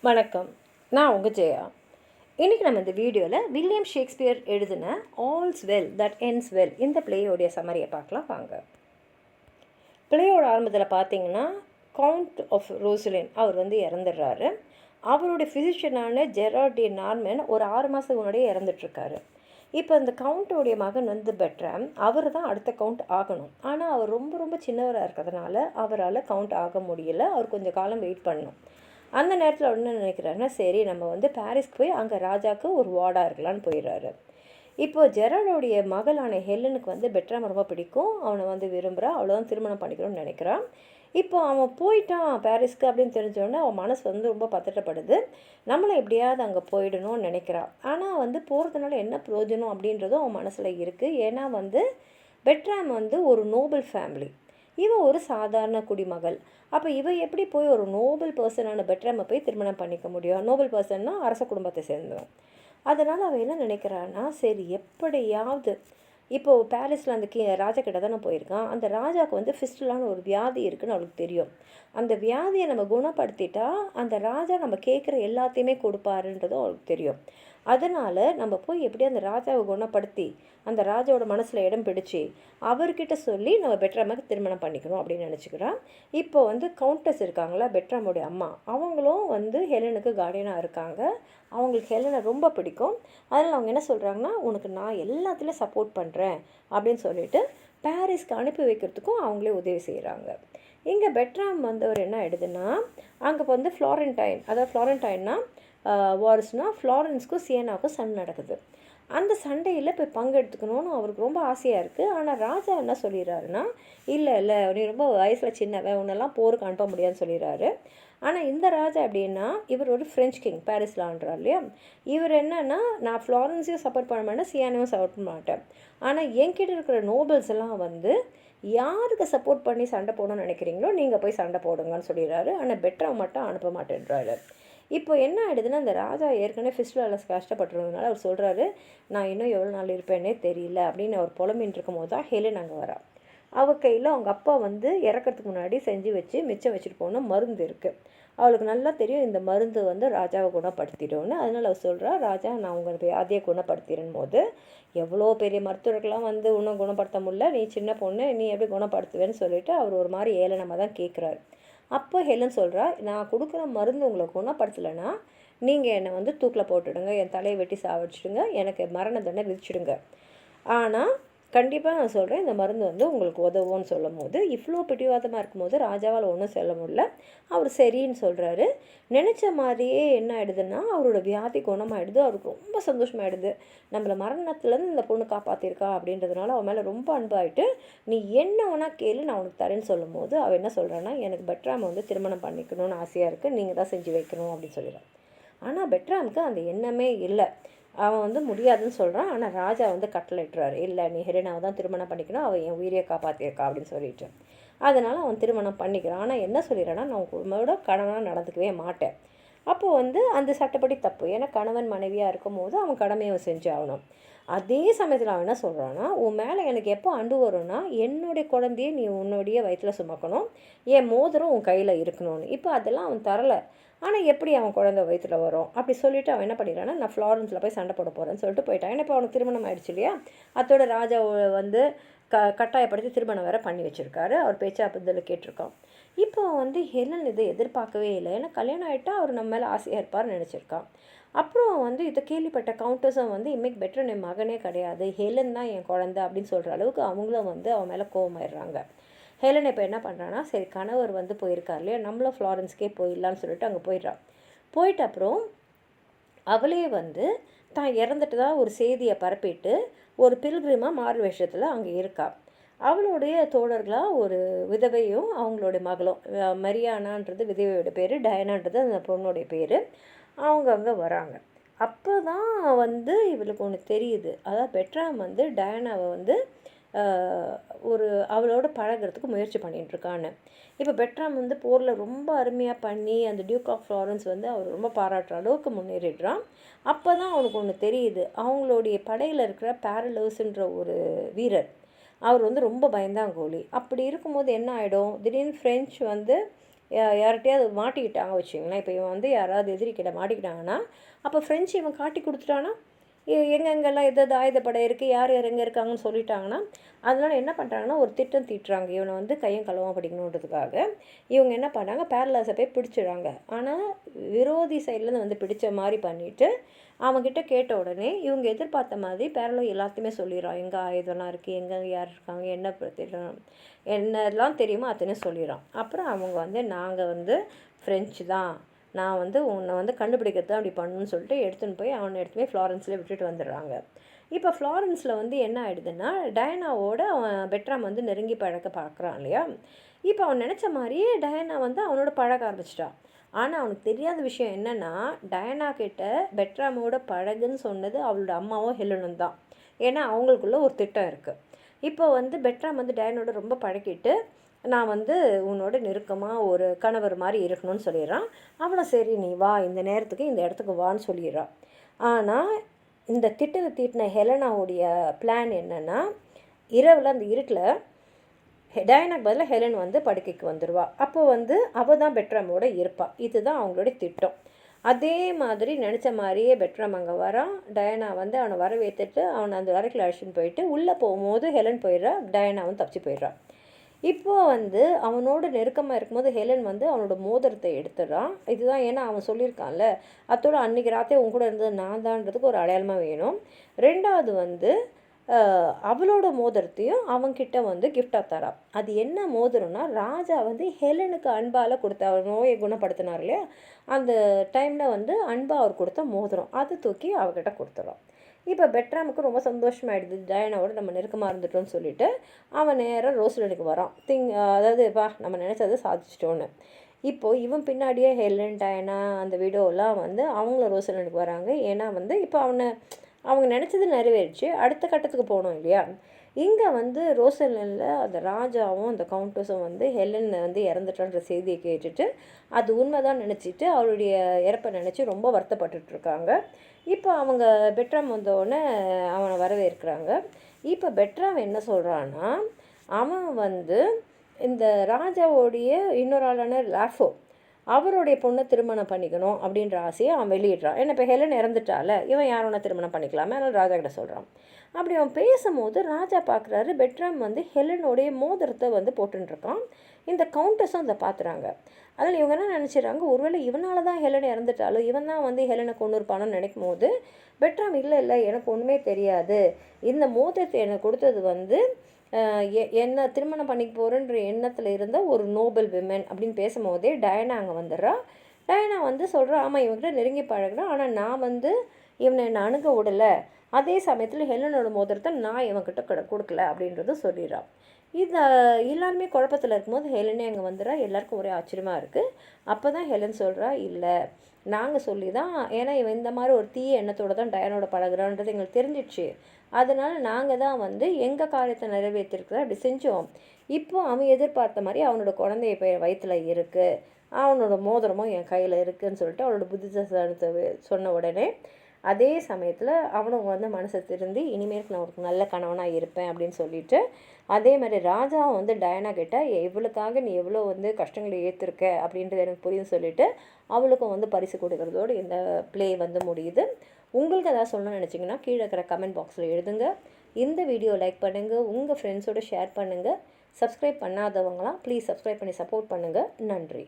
வணக்கம். நான் உங்கள் ஜெயா. இன்றைக்கி நம்ம இந்த வீடியோவில் வில்லியம் ஷேக்ஸ்பியர் எழுதின Alps well that ends well இந்த பிளேயோடைய சம்மரியை பார்க்கலாம் வாங்க. பிளேயோட ஆரம்பத்தில் பார்த்தீங்கன்னா கவுண்ட் ஆஃப் ரோசலின் அவர் இறந்துடுறாரு. அவருடைய ஃபிசிஷியனான ஜெரார்ட் டி நார்மன் ஒரு 6 மாதத்துக்கு முன்னாடியே இறந்துட்டுருக்காரு. இப்போ இந்த கவுண்டோடைய மகன் பெட்ராம் அவர் தான் அடுத்த கவுண்ட் ஆகணும். ஆனால் அவர் ரொம்ப ரொம்ப சின்னவராக இருக்கிறதுனால அவரால் கவுண்ட் ஆக முடியல. அவர் கொஞ்சம் காலம் வெயிட் பண்ணணும். அந்த நேரத்தில் என்ன நினைக்கிறாருன்னா, சரி நம்ம பாரிஸ்க்கு போய் அங்கே ராஜாவுக்கு ஒரு வார்டாக இருக்கலான்னு போயிடுறாரு. இப்போது ஜெரார்டோடைய மகளான ஹெலனுக்கு பெட்ராம் ரொம்ப பிடிக்கும். அவனை விரும்புகிறான். அவ்வளோதான் திருமணம் பண்ணிக்கணும்னு நினைக்கிறான். இப்போ அவன் போயிட்டான் பாரிஸ்க்கு அப்படின்னு தெரிஞ்சோடனே அவன் மனசு ரொம்ப பதட்டப்படுது. நம்மளை எப்படியாவது அங்கே போயிடணும்னு நினைக்கிறான். ஆனால் போகிறதுனால என்ன பிரயோஜனம் அப்படின்றதும் அவன் மனசில் இருக்குது. ஏன்னா பெட்ராம் ஒரு நோபல் ஃபேமிலி. இவன் ஒரு சாதாரண குடிமகள். அப்போ இவன் எப்படி போய் ஒரு நோபல் பர்சனான பெட்ராமை போய் திருமணம் பண்ணிக்க முடியும்? நோபல் பர்சன்னா அரச குடும்பத்தை சேர்ந்தவன். அதனால் அவன் என்ன நினைக்கிறான்னா, சரி எப்படியாவது இப்போது பாரிஸில் அந்த ராஜா கிட்ட தானே போயிருக்கான். அந்த ராஜாவுக்கு ஃபிஸ்டுலான ஒரு வியாதி இருக்குதுன்னு அவளுக்கு தெரியும். அந்த வியாதியை நம்ம குணப்படுத்திட்டா அந்த ராஜா நம்ம கேட்குற எல்லாத்தையுமே கொடுப்பாருன்றதும் அவளுக்கு தெரியும். அதனால் நம்ம போய் எப்படி அந்த ராஜாவை குணப்படுத்தி அந்த ராஜாவோட மனசில் இடம் பிடிச்சி அவர்கிட்ட சொல்லி நம்ம பெட்ராமுக்கு திருமணம் பண்ணிக்கணும் அப்படின்னு நினச்சிக்கிறான். இப்போ கவுண்டஸ் இருக்காங்களா, பெட்ராமுடைய அம்மா, அவங்களும் ஹெலனுக்கு கார்டியனாக இருக்காங்க. அவங்களுக்கு ஹெலனை ரொம்ப பிடிக்கும். அதனால் அவங்க என்ன சொல்கிறாங்கன்னா, உனக்கு நான் எல்லாத்துலேயும் சப்போர்ட் பண்ணுறேன் அப்படின்னு சொல்லிட்டு பாரிஸ்க்கு அனுப்பி வைக்கிறதுக்கும் அவங்களே உதவி செய்கிறாங்க. இங்கே பெட்ராம் அவர் என்ன ஆயிடுதுன்னா, அங்கே ஃப்ளாரண்டைன், அதாவது ஃப்ளாரண்டைன்னா வார்ஸ்னால் ஃப்ளாரன்ஸுக்கும் சியனாவுக்கும் சண்டை நடக்குது. அந்த சண்டையில் போய் பங்கெடுத்துக்கணும்னு அவருக்கு ரொம்ப ஆசையாக இருக்குது. ஆனால் ராஜா என்ன சொல்லிடுறாருன்னா, இல்லை நீ ரொம்ப வயசில் சின்னவன், உன்னெல்லாம் போருக்கு அனுப்ப முடியாதுன்னு சொல்லிடுறாரு. ஆனால் இந்த ராஜா எப்படின்னா, இவர் ஒரு ஃப்ரெஞ்ச் கிங், பாரிஸில் ஆண்டுறார் இல்லையா. இவர் என்னன்னா, நான் ஃப்ளாரன்ஸையும் சப்போர்ட் பண்ண மாட்டேன், சியானையும் சப்போர்ட் பண்ண மாட்டேன். ஆனால் என்கிட்ட இருக்கிற நோபல்ஸ் எல்லாம் யாருக்கு சப்போர்ட் பண்ணி சண்டை போடணும்னு நினைக்கிறீங்களோ நீங்கள் போய் சண்டை போடுங்கன்னு சொல்லிடுறாரு. ஆனால் பெட்ராம் மட்டும் அனுப்ப மாட்டேன்றாரு. இப்போ என்ன ஆகிடுதுன்னா, அந்த ராஜா ஏற்கனவே ஃபிஸ்டுலால் கஷ்டப்பட்டுருந்ததுனால அவர் சொல்கிறாரு, நான் இன்னும் எவ்வளோ நாள் இருப்பேனே தெரியல அப்படின்னு அவர் புலம்பின்னு இருக்கும் போது தான் ஹெலன் அங்கே வரா. அவள் கையில் அவங்க அப்பா இறக்கிறதுக்கு முன்னாடி செஞ்சு வச்சு மிச்சம் வச்சுட்டு போன மருந்து இருக்குது. அவளுக்கு நல்லா தெரியும் இந்த மருந்து ராஜாவை குணப்படுத்திடும்னு. அதனால் அவள் சொல்கிறா, ராஜா நான் உங்களுக்கு வியாதியை குணப்படுத்திடும் போது எவ்வளோ பெரிய மருத்துவர்கள்லாம் இன்னும் குணப்படுத்த முடியல, நீ சின்ன பொண்ணு, நீ எப்படி குணப்படுத்துவேன்னு சொல்லிவிட்டு அவர் ஒரு மாதிரி ஏளனமாக தான் கேட்குறாரு. அப்போ ஹெலன் சொல்கிறா, நான் கொடுக்குற மருந்து உங்களை குணப்படுத்தலைன்னா நீங்கள் என்னை தூக்கில் போட்டுடுங்க, என் தலையை வெட்டி சாவடிச்சிடுங்க, எனக்கு மரண தண்டனை விதிச்சிடுங்க. ஆனால் கண்டிப்பாக நான் சொல்கிறேன் இந்த மருந்து உங்களுக்கு உதவும்னு சொல்லும் போது இவ்வளோ பிடிவாதமாக இருக்கும்போது ராஜாவால் ஒன்றும் சொல்ல முடியல. அவர் சரின்னு சொல்கிறாரு. நினச்ச மாதிரியே என்ன ஆகிடுதுன்னா, அவரோட வியாதி குணமாகிடுது. அவருக்கு ரொம்ப சந்தோஷமாகிடுது. நம்மளை மரணத்துலேருந்து இந்த பொண்ணு காப்பாற்றிருக்கா அப்படின்றதுனால அவன் மேலே ரொம்ப அன்பாயிட்டு, நீ என்ன வேணா கேளு நான் உனக்கு தரேன்னு சொல்லும் போது அவள் என்ன சொல்கிறான்னா, எனக்கு பெட்ராம் திருமணம் பண்ணிக்கணும்னு ஆசையாக இருக்குது, நீங்கள் தான் செஞ்சு வைக்கணும் அப்படின்னு சொல்லிடுறான். ஆனால் பெட்ராமுக்கு அந்த எண்ணமே இல்லை. அவன் முடியாதுன்னு சொல்கிறான். ஆனால் ராஜா கட்டளை இட்டுறாரு, இல்லை நீ ஹெலனாவை தான் திருமணம் பண்ணிக்கணும், அவள் என் உயிரியை காப்பாற்றியிருக்கா அப்படின்னு சொல்லிட்டு. அதனால் அவன் திருமணம் பண்ணிக்கிறான். ஆனால் என்ன சொல்லிடுறான்னா, நான் உங்களோட கணவனாக நடந்துக்கவே மாட்டேன். அப்போது அந்த சட்டப்படி தப்பு. ஏன்னா கணவன் மனைவியாக இருக்கும் போது அவன் கடமையை செஞ்சு ஆகணும். அதே சமயத்தில் அவன் என்ன சொல்கிறான்னா, உன் மேலே எனக்கு எப்போ அன்பு வரும்னா, என்னுடைய குழந்தைய நீ உன்னுடைய வயிற்றில் சுமக்கணும், என் மோதிரம் உன் கையில் இருக்கணும்னு. இப்போ அதெல்லாம் அவன் தரலை. ஆனால் எப்படி அவன் குழந்தை வயிற்றில் வரும் அப்படி சொல்லிவிட்டு அவன் என்ன பண்ணிடுறான்னா, நான் ஃப்ளாரன்ஸில் போய் சண்டை போட போகிறேன்னு சொல்லிட்டு போயிட்டான். ஏன்னா இப்போ அவனுக்கு திருமணம் ஆகிடுச்சு இல்லையா. அதோட ராஜா கட்டாயப்படுத்தி திருமணம் வேறு பண்ணி வச்சுருக்காரு. அவர் பேச்சா பதில் கேட்டிருக்கான். இப்போ ஹெலன் இதை எதிர்பார்க்கவே இல்லை. ஏன்னா கல்யாணம் ஆகிட்டா அவர் நம்ம மேலே ஆசையாக இருப்பார்னு நினச்சிருக்கான். அப்புறம் இதை கேள்விப்பட்ட கவுண்டர்ஸும் இன்றைக்கி பெட்ராம் என் மகனே கிடையாது, ஹெலன் தான் என் குழந்தை அப்படின்னு சொல்கிற அளவுக்கு அவங்களும் அவன் மேலே கோவமாயிடுறாங்க. ஹெலன் இப்போ என்ன பண்ணுறான்னா, சரி கணவர் போயிருக்கார் இல்லையா, நம்மளும் ஃப்ளாரன்ஸ்க்கே போயிடலான்னு சொல்லிட்டு அங்கே போயிடுறான். போயிட்ட அப்புறம் அவளே தான் இறந்துட்டு தான் ஒரு செய்தியை பரப்பிட்டு ஒரு பில்கிரிமாக மாறு வேஷத்தில் அங்கே இருக்கா. அவளுடைய தோழர்களாக ஒரு விதவையும் அவங்களுடைய மகளும், மரியானான்றது விதவையோட பேர், டயனான்றது அந்த பொண்ணுடைய பேர், அவங்க அங்கே வராங்க. அப்போ தான் இவளுக்கு ஒன்று தெரியுது. அதாவது பெட்ராம் டயனாவை ஒரு அவளோட பழகிறதுக்கு முயற்சி பண்ணிகிட்ருக்கான்னு. இப்போ பெட்ராம் போரில் ரொம்ப அருமையாக பண்ணி அந்த டியூக் ஆஃப் ஃப்ளாரன்ஸ் அவர் ரொம்ப பாராட்டுற அளவுக்கு முன்னேறிடுறான். அப்போ தான் அவனுக்கு ஒன்று தெரியுது, அவங்களுடைய படையில் இருக்கிற பேரலோஸ்ன்ற ஒரு வீரர், அவர் ரொம்ப பயந்தாங்கோலி. அப்படி இருக்கும்போது என்ன ஆகிடும், திடீர்னு ஃப்ரெஞ்சு யார்கிட்டையாவது மாட்டிக்கிட்டாங்க வச்சுங்களேன். இப்போ இவன் வந்து யாராவது எதிரிக்கிட்ட மாட்டிக்கிட்டாங்கன்னா, அப்போ ஃப்ரெஞ்சு இவன் காட்டி கொடுத்துட்டானா, எங்கெங்கெல்லாம் எது ஆயுதப்படை இருக்குது, யார் யார் எங்கே இருக்காங்கன்னு சொல்லிட்டாங்கன்னா, அதனால் என்ன பண்ணுறாங்கன்னா ஒரு திட்டம் தீட்டுறாங்க. இவனை வந்து கையும் களவாக படிக்கணுன்றதுக்காக இவங்க என்ன பண்ணாங்க, பேரலாஸை போய் பிடிச்சிடுறாங்க. ஆனால் விரோதி சைட்லேருந்து வந்து பிடிச்ச மாதிரி பண்ணிவிட்டு அவங்ககிட்ட கேட்ட உடனே இவங்க எதிர்பார்த்த மாதிரி பேரலோ எல்லாத்தையுமே சொல்லிடுறான். எங்கே ஆயுதம்லாம் இருக்குது, எங்கே யார் இருக்காங்க, என்ன திட்டம் என்னெல்லாம் தெரியுமோ அத்தனையும் சொல்லிடுறான். அப்புறம் அவங்க வந்து நாங்கள் வந்து ஃப்ரெஞ்சு தான், நான் வந்து உன்னை வந்து கண்டுபிடிக்கிறது தான் அப்படி பண்ணணும்னு சொல்லிட்டு எடுத்துன்னு போய் அவனை எடுத்து போய் ஃப்ளாரன்ஸில் விட்டுட்டு வந்துடுறாங்க. இப்போ ஃப்ளாரன்ஸில் வந்து என்ன ஆகிடுதுன்னா, டயனாவோட அவன் பெட்ராம் வந்து நெருங்கி பழக்க பார்க்குறான் இல்லையா. இப்போ அவன் நினச்ச மாதிரியே டயனா வந்து அவனோட பழக ஆரம்பிச்சிட்டான். ஆனால் அவனுக்கு தெரியாத விஷயம் என்னென்னா, டயனா கிட்ட பெட்ராமோட பழகுன்னு சொன்னது அவளோட அம்மாவும் ஹெலனும் தான். ஏன்னா அவங்களுக்குள்ள ஒரு திட்டம் இருக்குது. இப்போ வந்து பெட்ராம் வந்து டயனோட ரொம்ப பழகிட்டு, நான் வந்து உன்னோட நெருக்கமாக ஒரு கணவர் மாதிரி இருக்கணும்னு சொல்லிடுறான். அவளை சரி நீ வா, இந்த நேரத்துக்கு இந்த இடத்துக்கு வான்னு சொல்லிடுறான். ஆனால் இந்த திட்டத்தை தீட்டின ஹெலனாவுடைய பிளான் என்னென்னா, இரவில் அந்த இருட்டில் டயனாக்கு பதிலாக ஹெலன் வந்து படுக்கைக்கு வந்துடுவா. அப்போ வந்து அவள் தான் பெட்ராமோட இருப்பாள். இதுதான் அவங்களுடைய திட்டம். அதே மாதிரி நினச்ச மாதிரியே பெட்ராம் அங்கே வரான். டயனா வந்து அவனை வரவேற்றுட்டு அவனை அந்த அறைக்குள்ள அழைச்சின்னு போயிட்டு உள்ளே போகும்போது ஹெலன் போயிடுறா, டயனாவும் தப்பிச்சு போயிடுறான். இப்போது வந்து அவனோட நெருக்கமாக இருக்கும்போது ஹெலன் வந்து அவனோட மோதிரத்தை எடுத்துடுறான். இதுதான், ஏன்னா அவன் சொல்லியிருக்கான்ல, அத்தோட அன்றைக்கி ராத்திரி உன் கூட இருந்தது நான் தான்றதுக்கு ஒரு அடையாளமாக வேணும். ரெண்டாவது வந்து அவளோட மோதிரத்தையும் அவன்கிட்ட வந்து கிஃப்டாக தரான். அது என்ன மோதிரம்னா, ராஜா வந்து ஹெலனுக்கு அன்பால் கொடுத்த, அவர் நோயை குணப்படுத்தினார் இல்லையா, அந்த டைமில் வந்து அன்பாக அவர் கொடுத்த மோதிரம், அதை தூக்கி அவகிட்ட கொடுத்துறான். இப்போ பெட்ராமுக்கு ரொம்ப சந்தோஷமாயிடுது, டயனாவோட நம்ம நெருக்கமாக இருந்துட்டோன்னு சொல்லிட்டு அவன் நேராக ரோஸ்லனுக்கு வரான். அதாவது நம்ம நினச்சதை சாதிச்சிட்டோன்னு. இப்போது இவன் பின்னாடியே ஹெலன், டயனா அந்த வீடியோலாம் வந்து அவங்களும் ரோஸ்லனுக்கு வராங்க. ஏன்னா வந்து இப்போ அவங்க நினச்சது நிறைவேறிச்சு, அடுத்த கட்டத்துக்கு போகணும் இல்லையா. இங்கே வந்து ரோசலனில் அந்த ராஜாவும் அந்த கவுண்டஸும் வந்து ஹெலன் வந்து இறந்துட்டான்ற செய்தியை கேட்டுட்டு அது உண்மைதான் நினச்சிட்டு அவளுடைய இறப்பை நினச்சி ரொம்ப வருத்தப்பட்டுட்ருக்காங்க. இப்போ அவங்க பெட்ராம் வந்தோடனே அவனை வரவேற்கிறாங்க. இப்போ பெட்ராம் என்ன சொல்கிறான்னா, அவன் வந்து இந்த ராஜாவோடைய இன்னொரு ஆளான லாஃபோ அவருடைய பொண்ணை திருமணம் பண்ணிக்கணும் அப்படின்ற ஆசையை அவன் வெளியிடுறான். ஏன்னா இப்போ ஹெலன் இறந்துட்டால, இவன் யாரோட திருமணம் பண்ணிக்கலாமே, அதனால் ராஜா கிட்ட சொல்கிறான். அப்படி அவன் பேசும்போது ராஜா பார்க்குறாரு, பெட்ராம் வந்து ஹெலனுடைய மோதிரத்தை வந்து போட்டுருக்கான். இந்த கவுண்டஸும் அதை பார்த்துறாங்க. அதில் இவங்க என்ன நினச்சிடறாங்க, ஒருவேளை இவனால தான் ஹெலன் இறந்துட்டாலும் இவன் தான் வந்து ஹெலனை கொண்டு இருப்பானோன்னு நினைக்கும் போது பெட்ராம் இல்லை எனக்கு ஒன்றுமே தெரியாது, இந்த மோதிரத்தை எனக்கு கொடுத்தது வந்து என்ன திருமணம் பண்ணிக்க போகிறேன்ற எண்ணத்தில் இருந்த ஒரு நோபல் விமன் அப்படின்னு பேசும்போதே டயனா அங்கே வந்துடுறா. டயனா வந்து சொல்கிறா, ஆமாம் இவன்கிட்ட நெருங்கி பழகிறேன், ஆனால் நான் வந்து இவனை என்னை அணுக விடலை, அதே சமயத்தில் ஹெலனோட மோதிரத்தை நான் இவன்கிட்ட கொடுக்கல அப்படின்றத சொல்லிடுறான். இது எல்லாருமே குழப்பத்தில் இருக்கும்போது ஹெலனே அங்கே வந்துடுறா. எல்லாருக்கும் ஒரே ஆச்சரியமாக இருக்குது. அப்போ தான் ஹெலன் சொல்கிறா, இல்லை நாங்கள் சொல்லி தான், ஏன்னா இவன் இந்த மாதிரி ஒரு தீய எண்ணத்தோடு தான் டயனோட பழகிறான்றது எங்களுக்கு தெரிஞ்சிடுச்சு, அதனால் நாங்கள் தான் வந்து எங்கள் காரியத்தை நிறைவேற்றிருக்கிறத அப்படி செஞ்சோம். இப்போது அவன் எதிர்பார்த்த மாதிரி அவனோட குழந்தைய வயிற்றில் இருக்குது, அவனோட மோதிரமும் என் கையில் இருக்குதுன்னு சொல்லிட்டு அவனோட புத்திசாலித்தனத்தை சொன்ன உடனே அதே சமயத்தில் அவனும் வந்து மனசை திருந்தி இனிமேல் நான் ஒரு நல்ல கணவனாக இருப்பேன் அப்படின்னு சொல்லிட்டு, அதே மாதிரி ராஜாவும் வந்து டயனா கிட்ட இவளுக்காக நீ எவ்வளோ வந்து கஷ்டங்களை ஏற்றிருக்க அப்படின்றது எனக்கு புரியுதுன்னு சொல்லிட்டு அவளுக்கும் வந்து பரிசு கொடுக்கறதோடு இந்த ப்ளே வந்து முடியுது. உங்களுக்கு எதாவது சொல்லணும்னு நினச்சிங்கன்னா கீழே இருக்கிற கமெண்ட் பாக்ஸில் எழுதுங்க. இந்த வீடியோ லைக் பண்ணுங்கள், உங்கள் ஃப்ரெண்ட்ஸோடு ஷேர் பண்ணுங்கள். சப்ஸ்கிரைப் பண்ணாதவங்களாம் ப்ளீஸ் சப்ஸ்கிரைப் பண்ணி சப்போர்ட் பண்ணுங்கள். நன்றி.